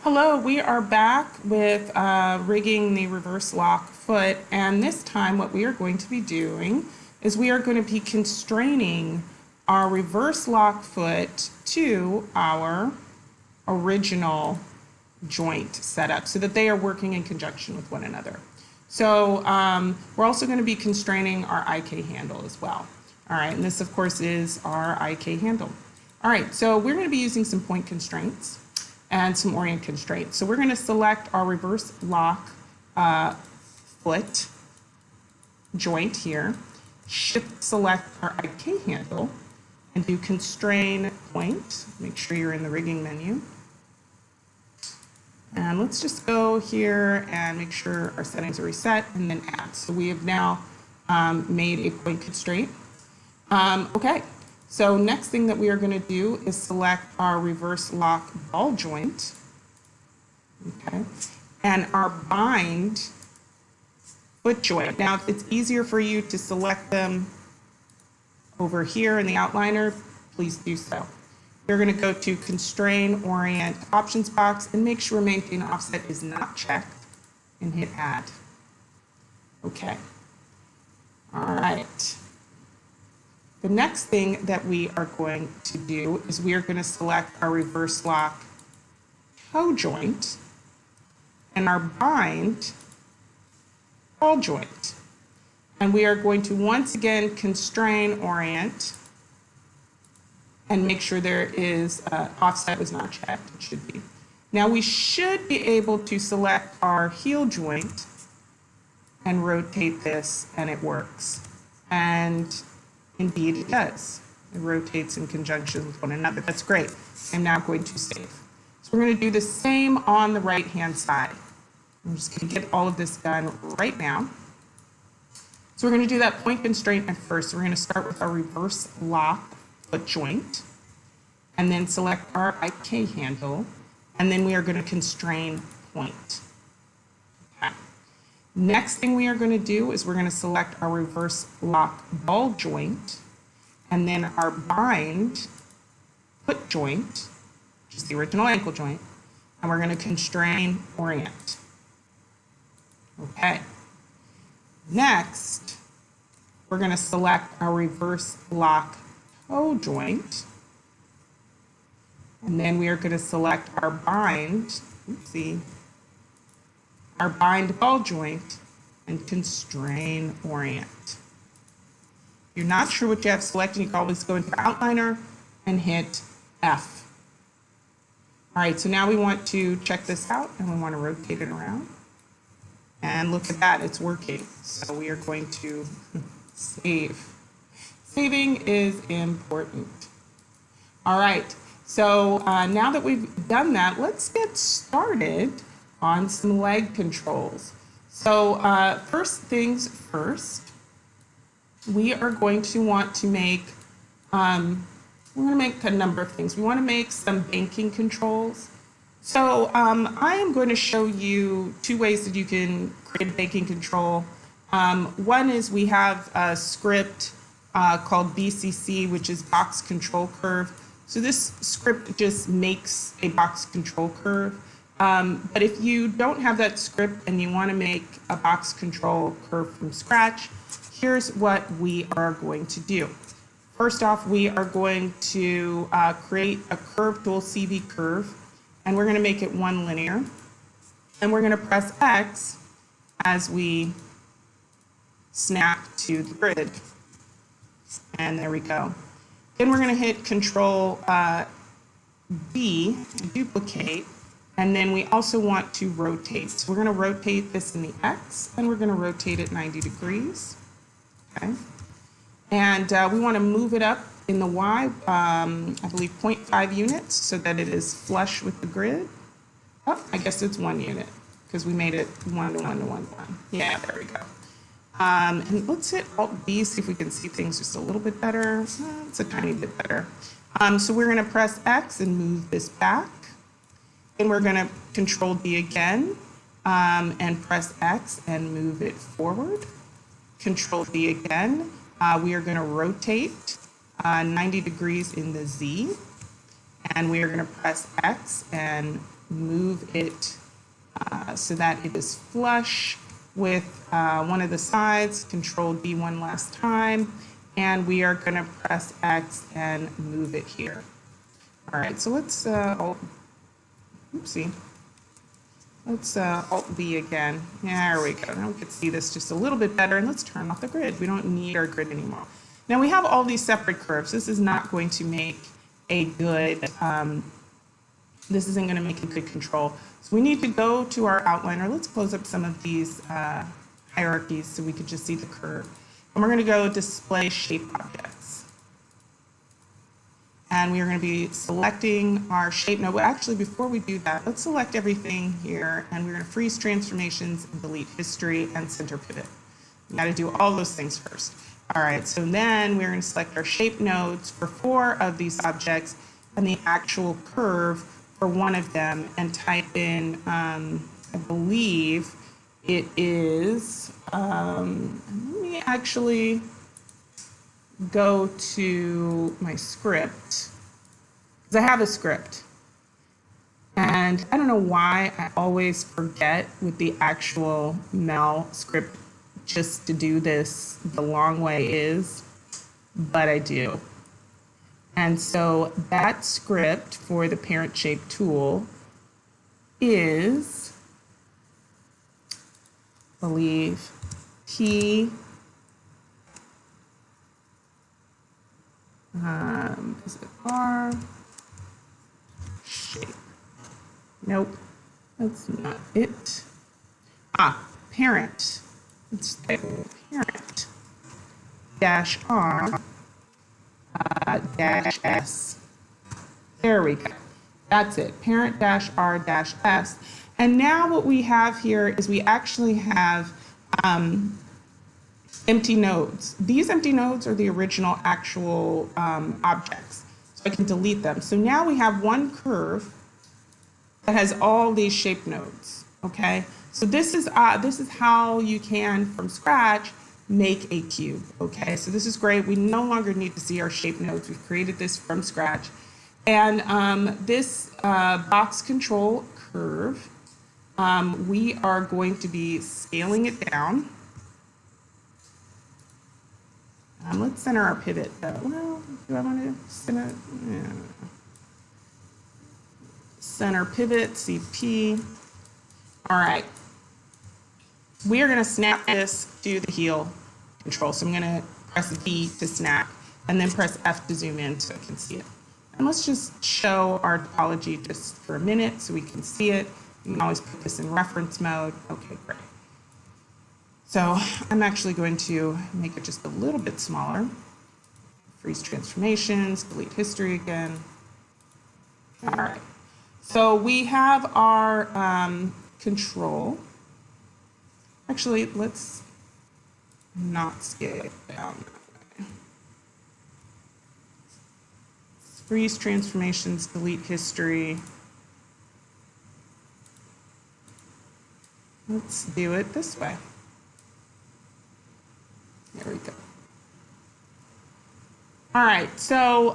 Hello, we are back with rigging the reverse lock foot, and this time what we are going to be doing is we are going to be constraining our reverse lock foot to our original joint setup so that they are working in conjunction with one another. So we're also going to be constraining our IK handle as well. All right, and this of course is our IK handle. All right, so we're going to be using some point constraints and some orient constraints. So we're going to select our reverse lock foot joint here, shift select our IK handle, and do constrain point. Make sure you're in the rigging menu. And let's just go here and make sure our settings are reset and then add. So we have now made a point constraint. Okay. So next thing that we are going to do is select our reverse lock ball joint, okay, and our bind foot joint. Now, if it's easier for you to select them over here in the outliner, please do so. You're going to go to Constrain Orient Options box and make sure Maintain Offset is not checked and hit Add. Okay. All right. The next thing that we are going to do is we are going to select our reverse lock toe joint and our bind ball joint. And we are going to once again constrain orient and make sure there is offset is not checked. It should be. Now we should be able to select our heel joint and rotate this, and it works. And indeed it does. It rotates in conjunction with one another. That's great. I'm now going to save. So we're going to do the same on the right-hand side. I'm just going to get all of this done right now. So we're going to do that point constraint at first. So we're going to start with our reverse lock foot joint, and then select our IK handle, and then we are going to constrain point. Okay. Next thing we are going to do is we're going to select our reverse lock ball joint and then our bind foot joint, which is the original ankle joint, and we're going to constrain orient. Okay. Next, we're going to select our reverse lock toe joint, and then we are going to select our bind, our bind ball joint and constrain orient. If you're not sure what you have selected, you can always go into outliner and hit F. All right, so now we want to check this out and we want to rotate it around. And look at that, it's working. So we are going to save. Saving is important. All right, so now that we've done that, let's get started on some leg controls. So first things first, we are going to want to make, we're going to make a number of things. We want to make some banking controls. So I am going to show you two ways that you can create a banking control. One is we have a script called BCC, which is box control curve. So this script just makes a box control curve. But if you don't have that script and you want to make a box control curve from scratch, here's what we are going to do. First off, we are going to create a curve tool, CV curve, and we're going to make it one linear. And we're going to press X as we snap to the grid. And there we go. Then we're going to hit Control B, duplicate. And then we also want to rotate. So we're going to rotate this in the X, and we're going to rotate it 90 degrees. Okay. And we want to move it up in the Y, I believe 0.5 units, so that it is flush with the grid. Oh, I guess it's 1 unit, because we made it 1 to 1 to 1 to 1. Yeah, there we go. And let's hit Alt-B, see if we can see things just a little bit better. It's a tiny bit better. So we're going to press X and move this back. And we're going to Control D again and press X and move it forward. Control D again. We are going to rotate 90 degrees in the Z. And we are going to press X and move it so that it is flush with one of the sides. Control D one last time, and we are going to press X and move it here. All right, so let's let's Alt V again. There we go. Now we can see this just a little bit better, and let's turn off the grid. We don't need our grid anymore. Now we have all these separate curves. This is not going to make a good, this isn't going to make a good control. So we need to go to our outliner. Let's close up some of these hierarchies so we can just see the curve. And we're going to go display shape objects. And we are going to be selecting our shape node. Well, actually, before we do that, let's select everything here, and we're going to freeze transformations and delete history and center pivot. We got to do all those things first. All right, so then we're going to select our shape nodes for 4 of these objects and the actual curve for one of them, and type in, I believe it is, let me actually go to my script, because I have a script. And I don't know why I always forget with the actual Mel script just to do this the long way is, but I do. And so that script for the parent shape tool is, I believe, P, is it R? Shape. Nope, that's not it. Parent. Let's type parent dash R dash S. There we go. That's it. Parent dash R dash S. And now what we have here is we actually have empty nodes. These empty nodes are the original actual objects. So I can delete them. So now we have one curve that has all these shape nodes. Okay. So this is how you can, from scratch, make a cube. Okay. So this is great. We no longer need to see our shape nodes. We've created this from scratch. And this box control curve, we are going to be scaling it down. Let's center our pivot though. Well, do I want to center? Yeah. Center pivot, CP. All right. We are going to snap this to the heel control. So I'm going to press D to snap and then press F to zoom in so I can see it. And let's just show our topology just for a minute so we can see it. You can always put this in reference mode. Okay, great. So I'm actually going to make it just a little bit smaller. Freeze transformations, delete history again. All right. So we have our control. Actually, let's not scale it down that way. Freeze transformations, delete history. Let's do it this way. There we go. All right, so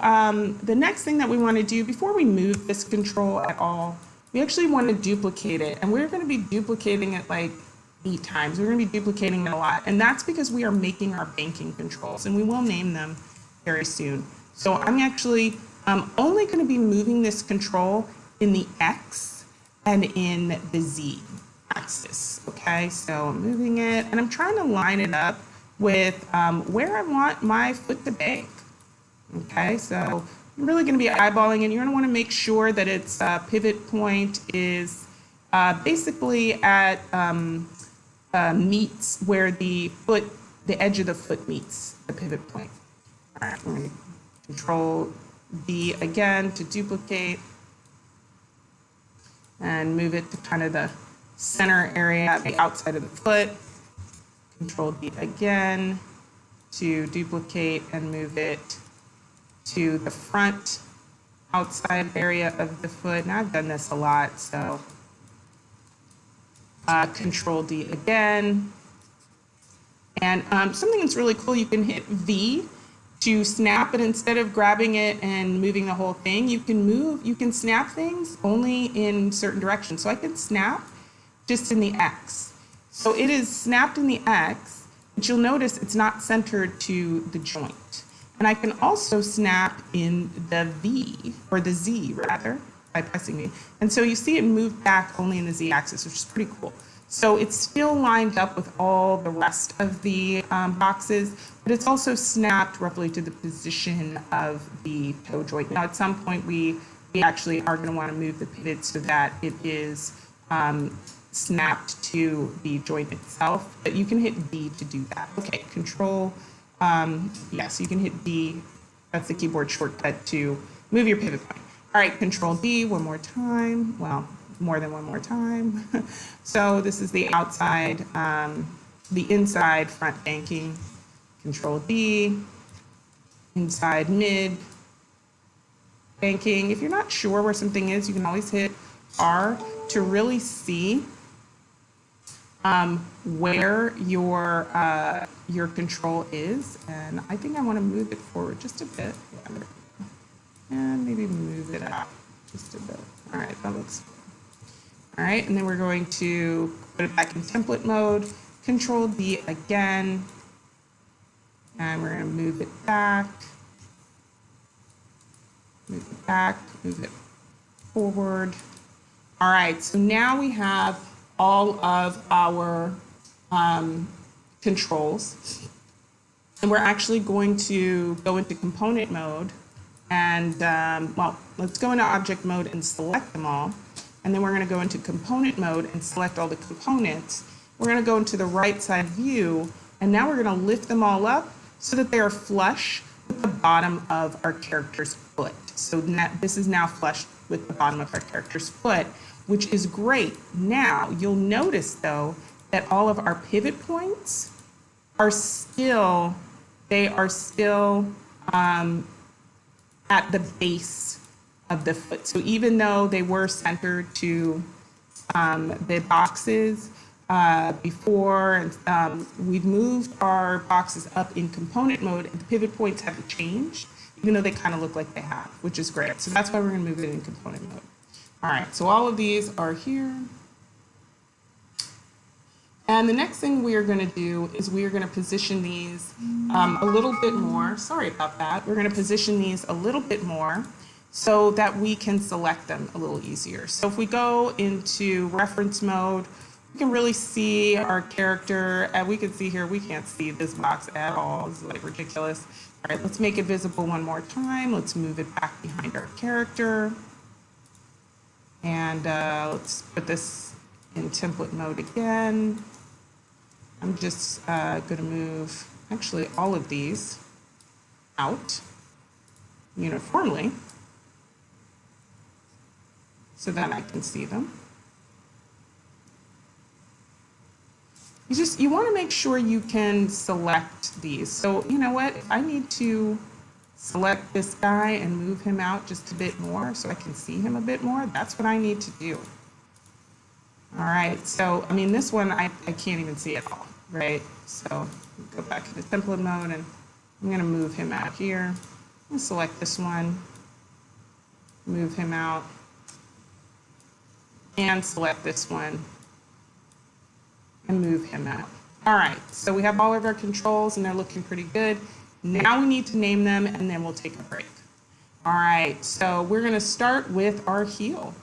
the next thing that we want to do before we move this control at all, we actually want to duplicate it. And we're going to be duplicating it like 8 times. We're going to be duplicating it a lot. And that's because we are making our banking controls, and we will name them very soon. So I'm actually only going to be moving this control in the X and in the Z axis. Okay, so I'm moving it, and I'm trying to line it up with where I want my foot to bank. Okay, so you're really going to be eyeballing, and you're going to want to make sure that its pivot point is basically at meets where the edge of the foot meets the pivot point. All right, we're going to Control D again to duplicate and move it to kind of the center area, the outside of the foot. Control D again to duplicate and move it to the front outside area of the foot. Now I've done this a lot, so Control D again. And something that's really cool, you can hit V to snap, but instead of grabbing it and moving the whole thing, you can snap things only in certain directions. So I can snap just in the X. So it is snapped in the X, but you'll notice it's not centered to the joint. And I can also snap in the V, or the Z rather, by pressing V. And so you see it moved back only in the Z axis, which is pretty cool. So it's still lined up with all the rest of the boxes, but it's also snapped roughly to the position of the toe joint. Now at some point we actually are going to want to move the pivot so that it is snapped to the joint itself, but you can hit D to do that. Okay, control, yes, you can hit D, that's the keyboard shortcut to move your pivot point. All right, control D one more time, well, more than one more time. So this is the outside, the inside front banking, control D, inside mid banking. If you're not sure where something is, you can always hit R to really see where your control is. And I think I want to move it forward just a bit. Yeah, and maybe move it out just a bit. All right, that looks good. All right, and then we're going to put it back in template mode, control D again, and we're going to move it back, move it forward. All right, so now we have all of our controls, and we're actually going to go into component mode, and well, let's go into object mode and select them all. And then we're going to go into component mode and select all the components. We're going to go into the right side view, and now we're going to lift them all up so that they are flush with the bottom of our character's foot. So this is now flush with the bottom of our character's foot, which is great. Now, you'll notice though that all of our pivot points are still, at the base of the foot. So even though they were centered to the boxes before, and we've moved our boxes up in component mode, and the pivot points haven't changed, even though they kind of look like they have, which is great. So that's why we're going to move it in component mode. All right, so all of these are here. And the next thing we are going to do is we are going to position these a little bit more. Sorry about that. We're going to position these a little bit more so that we can select them a little easier. So if we go into reference mode, we can really see our character, and we can see here, we can't see this box at all. This is like ridiculous. All right, let's make it visible one more time. Let's move it back behind our character. And let's put this in template mode again. I'm just going to move actually all of these out uniformly so that I can see them. You want to make sure you can select these. So you know what, if I need to select this guy and move him out just a bit more so I can see him a bit more, that's what I need to do. All right, so I mean this one I can't even see at all, right? So go back into template mode, and I'm going to move him out here. I'm going to select this one, move him out, and select this one and move him out. All right, so we have all of our controls and they're looking pretty good. Now we need to name them, and then we'll take a break. All right, so we're going to start with our heel,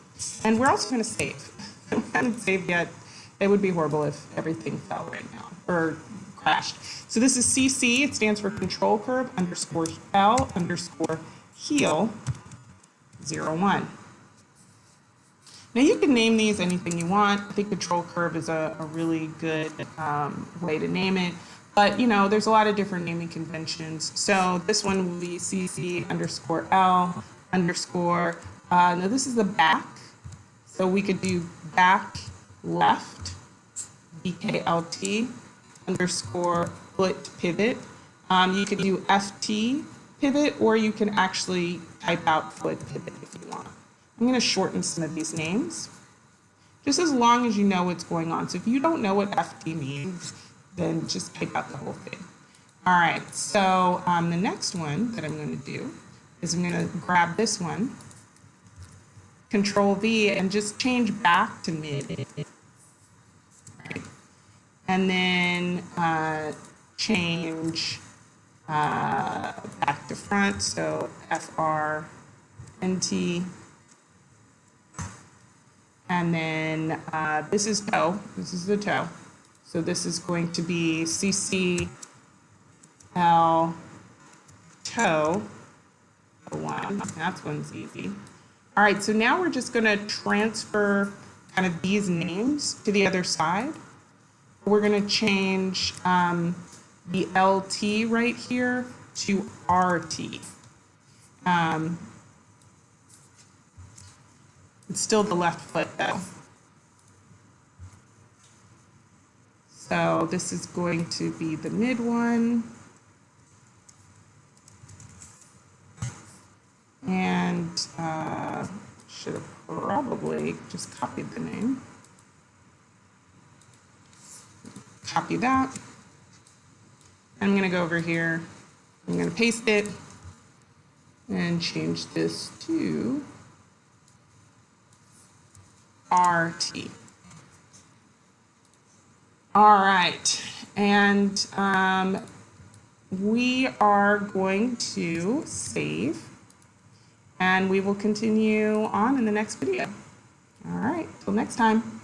and we're also going to save. We haven't saved yet. It would be horrible if everything fell right now or crashed. So this is CC. It stands for control curve underscore L underscore heel 01. Now you can name these anything you want. I think control curve is a really good way to name it. But there's a lot of different naming conventions. So this one will be CC underscore L underscore. Now this is the back. So we could do back left, BKLT underscore foot pivot. You could do FT pivot, or you can actually type out foot pivot if you want. I'm going to shorten some of these names, just as long as you know what's going on. So if you don't know what FT means, then just type out the whole thing. All right, so the next one that I'm going to do is I'm going to grab this one, Control V, and just change back to mid. Right. And then change back to front, so FRNT. And then this is toe, this is the toe. So this is going to be CCL toe, one, that's one's easy. All right, so now we're just gonna transfer kind of these names to the other side. We're gonna change the LT right here to RT. It's still the left foot though. So this is going to be the mid one. And should have probably just copied the name. Copy that. I'm going to go over here. I'm going to paste it and change this to RT. All right, and we are going to save, and we will continue on in the next video. All right, till next time.